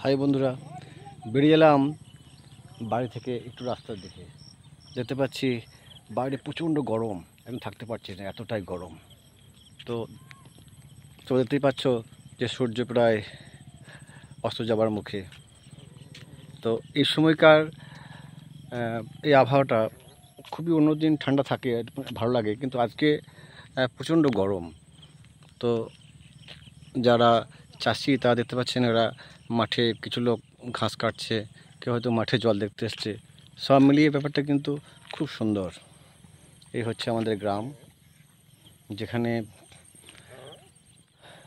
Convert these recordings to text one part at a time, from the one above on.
High বন্ধুরা, বেরিয়ে এলাম বাড়ি থেকে একটু রাস্তার দিকে। যেতে পারছি বাইরে প্রচণ্ড গরম, এখন থাকতে পারছি না, এতটাই গরম। তো তো দেখতেই পাচ্ছ যে সূর্য প্রায় অস্ত যাবার মুখে। তো এই সময়কার এই আবহাওয়াটা খুবই অন্যদিন ঠান্ডা থাকে, ভালো লাগে, কিন্তু আজকে প্রচণ্ড গরম। তো যারা চাষি তারা দেখতে পাচ্ছেন, এরা মাঠে কিছু লোক ঘাস কাটছে, কেউ হয়তো মাঠে জল দেখতে এসছে। সব মিলিয়ে ব্যাপারটা কিন্তু খুব সুন্দর। এই হচ্ছে আমাদের গ্রাম, যেখানে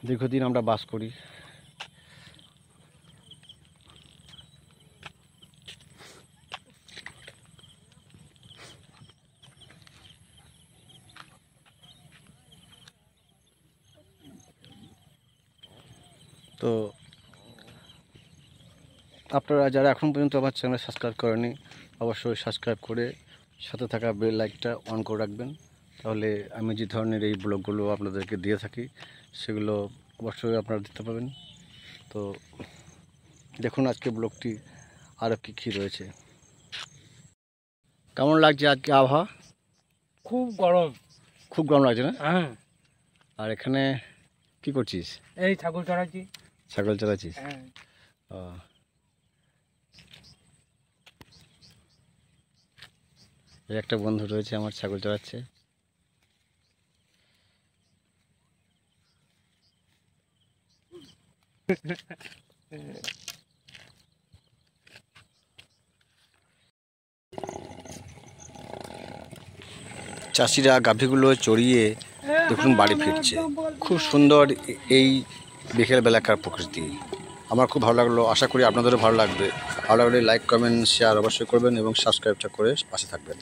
দীর্ঘদিন আমরা বাস করি। তো আপনারা যারা এখন পর্যন্ত আমার চ্যানেল সাবস্ক্রাইব করেনি, অবশ্যই সাবস্ক্রাইব করে সাথে থাকা বেল লাইকটা অন করে রাখবেন। তাহলে আমি যে ধরনের এই ব্লগগুলো আপনাদেরকে দিয়ে থাকি সেগুলো অবশ্যই আপনারা দেখতে পাবেন। তো দেখুন আজকে ব্লগটি আরও কী রয়েছে। কেমন লাগছে আজকে আবহাওয়া? খুব গরম। খুব গরম লাগছে না? হ্যাঁ। আর এখানে কি করছিস? এই ছাগল চড়াচ্ছি। ছাগল চালাচ্ছিস? হ্যাঁ। ও, এই একটা বন্ধু রয়েছে আমার, ছাগল চড়াচ্ছে। চাষিরা গাভীগুলো চড়িয়ে দেখুন বাড়ি ফিরছে। খুব সুন্দর এই বিকেলবেলাকার প্রকৃতি। আমার খুব ভালো লাগলো, আশা করি আপনাদেরও ভালো লাগবে। ভালো লাগলে লাইক, কমেন্ট, শেয়ার অবশ্যই করবেন এবং সাবস্ক্রাইবটা করে পাশে থাকবেন।